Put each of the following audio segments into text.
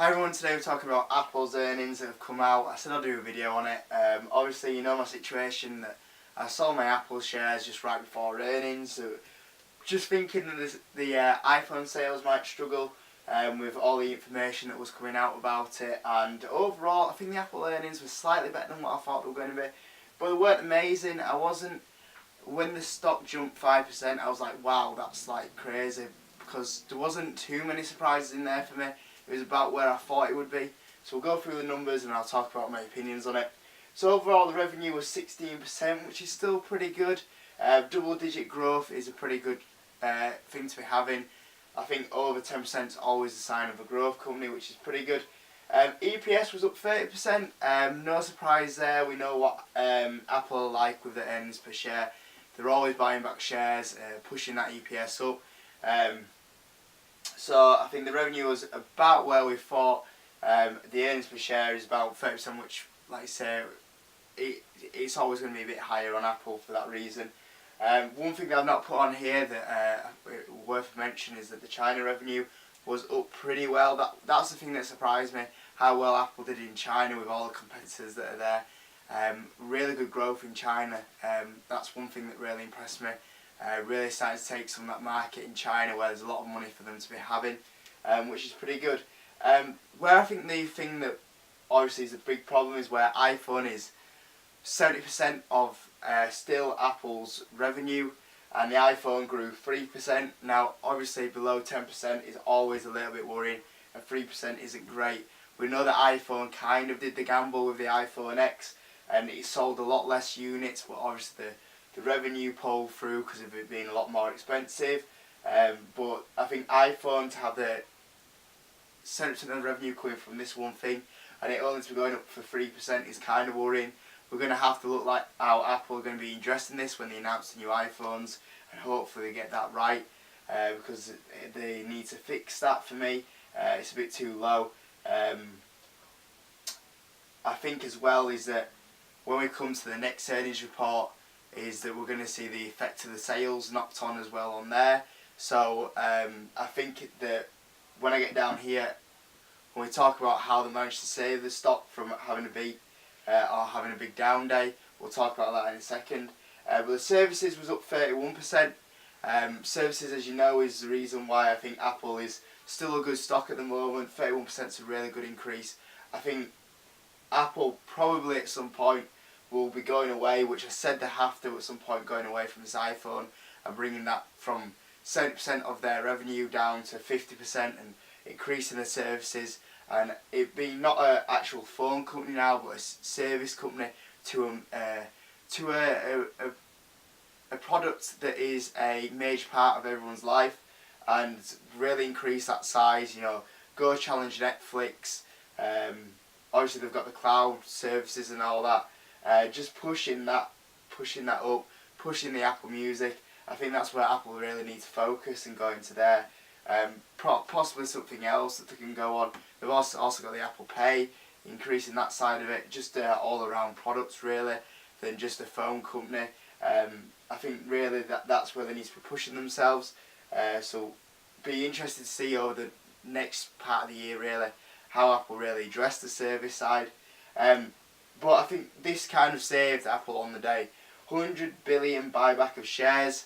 Hi everyone, today we're talking about Apple's earnings that have come out. I said I'll do a video on it. Obviously you know my situation that I sold my Apple shares just right before earnings. So just thinking that the iPhone sales might struggle with all the information that was coming out about it. And overall I think the Apple earnings were slightly better than what I thought they were going to be. But they weren't amazing. When the stock jumped 5%, I was like, wow, that's like crazy. Because there wasn't too many surprises in there for me. It was about where I thought it would be. So we'll go through the numbers and I'll talk about my opinions on it. So overall the revenue was 16%, which is still pretty good. Double digit growth is a pretty good thing to be having. I think over 10% is always a sign of a growth company, which is pretty good. EPS was up 30%. No surprise there. We know what Apple are like with the earnings per share. They're always buying back shares, pushing that EPS up. So I think the revenue was about where we thought. The earnings per share is about 30%, which, like I say, it's always going to be a bit higher on Apple for that reason. One thing that I've not put on here that worth mentioning is that the China revenue was up pretty well. That's the thing that surprised me, how well Apple did in China with all the competitors that are there. Really good growth in China. That's one thing that really impressed me. Really starting to take some of that market in China where there's a lot of money for them to be having, which is pretty good. Where I think the thing that obviously is a big problem is where iPhone is 70% of still Apple's revenue, and the iPhone grew 3%. Now obviously below 10% is always a little bit worrying, and 3% isn't great. We know that iPhone kind of did the gamble with the iPhone X, and it sold a lot less units, but obviously the revenue pulled through because of it being a lot more expensive. But I think iPhone to have the 70% of the revenue coming from this one thing and it only to be going up for 3% is kind of worrying. We're going to have to look like how Apple are going to be addressing this when they announce the new iPhones, and hopefully they get that right, because they need to fix that for me. It's a bit too low. I think as well is that when we come to the next earnings report is that we're going to see the effect of the sales knocked on as well on there. So I think that when I get down here, when we talk about how they managed to save the stock from having a beat or having a big down day, we'll talk about that in a second. But the services was up 31%. Services, as you know, is the reason why I think Apple is still a good stock at the moment. 31% is a really good increase. I think Apple probably at some point will be going away, which I said they have to at some point, going away from this iPhone and bringing that from 70% of their revenue down to 50% and increasing the services, and it being not an actual phone company now but a service company to a product that is a major part of everyone's life, and really increase that size. You know, go challenge Netflix. Obviously they've got the cloud services and all that. Just pushing that up, pushing the Apple Music. I think that's where Apple really needs to focus and go into there. Possibly something else that they can go on. They've also got the Apple Pay, increasing that side of it. Just all around products really, than just a phone company. I think really that's where they need to be pushing themselves. So be interested to see over the next part of the year really how Apple really address the service side. But I think this kind of saved Apple on the day. 100 billion buyback of shares,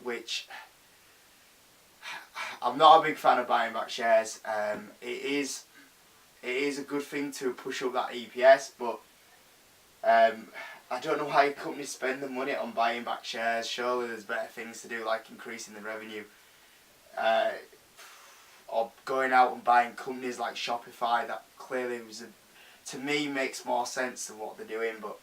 which I'm not a big fan of buying back shares. It is a good thing to push up that EPS, but I don't know why companies spend the money on buying back shares. Surely there's better things to do, like increasing the revenue. Or going out and buying companies like Shopify, that clearly was to me makes more sense than what they're doing, but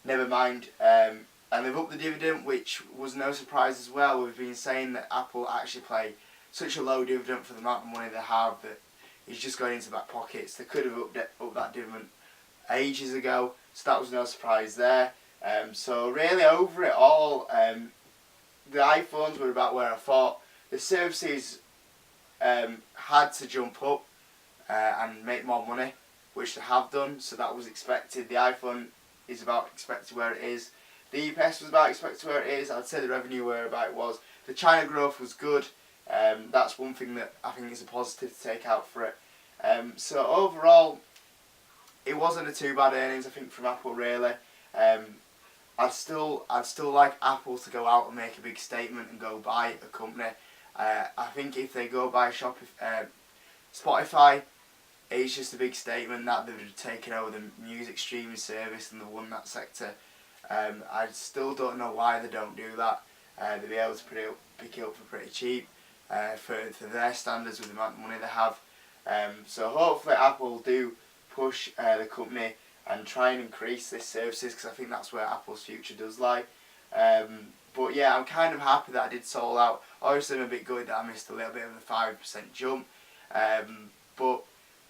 never mind. And they've upped the dividend, which was no surprise as well. We've been saying that Apple actually pay such a low dividend for the amount of money they have that it's just going into back pockets. They could have upped that dividend ages ago, so that was no surprise there. So really over it all, the iPhones were about where I thought. The services had to jump up and make more money, which they have done, so that was expected. The iPhone is about expected where it is. The EPS was about expected where it is. I'd say the revenue where about it was. The China growth was good. That's one thing that I think is a positive to take out for it. So overall, it wasn't a too bad earnings, I think, from Apple really. I'd still like Apple to go out and make a big statement and go buy a company. I think if they go buy Spotify, it's just a big statement that they've taken over the music streaming service and they've won that sector. I still don't know why they don't do that. They'll be able to pick it up for pretty cheap for their standards with the amount of money they have. So hopefully Apple do push the company and try and increase this services, because I think that's where Apple's future does lie. But yeah, I'm kind of happy that I did sold out. Obviously I'm a bit good that I missed a little bit of the 5% jump. But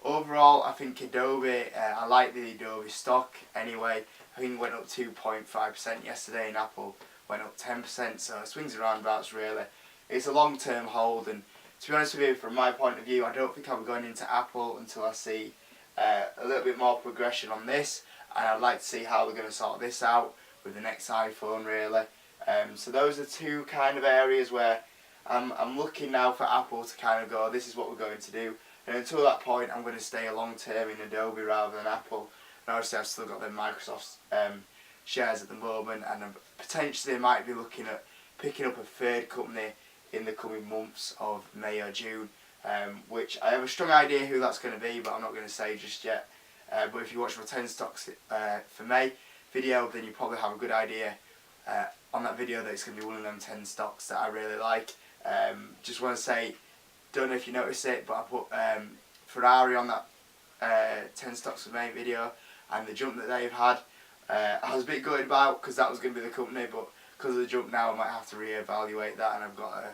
overall, I think Adobe, I like the Adobe stock anyway. I think it went up 2.5% yesterday and Apple went up 10%, so it swings and roundabouts really. It's a long-term hold, and to be honest with you, from my point of view, I don't think I'll be going into Apple until I see a little bit more progression on this, and I'd like to see how they're going to sort this out with the next iPhone really. So those are two kind of areas where I'm looking now for Apple to kind of go, this is what we're going to do. And until that point, I'm going to stay long term in Adobe rather than Apple. And obviously, I've still got the Microsoft shares at the moment, and potentially I might be looking at picking up a third company in the coming months of May or June, which I have a strong idea who that's going to be, but I'm not going to say just yet. But if you watch my 10 stocks for May video, then you probably have a good idea on that video that it's going to be one of them 10 stocks that I really like. Just want to say, don't know if you noticed it, but I put Ferrari on that 10 stocks for May video, and the jump that they've had, I was a bit gutted about because that was going to be the company, but because of the jump now I might have to re-evaluate that, and I've got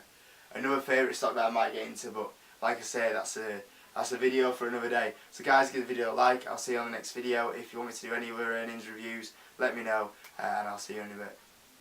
another favourite stock that I might get into, but like I say, that's a video for another day. So guys, give the video a like. I'll see you on the next video. If you want me to do any other earnings reviews, let me know, and I'll see you in a bit.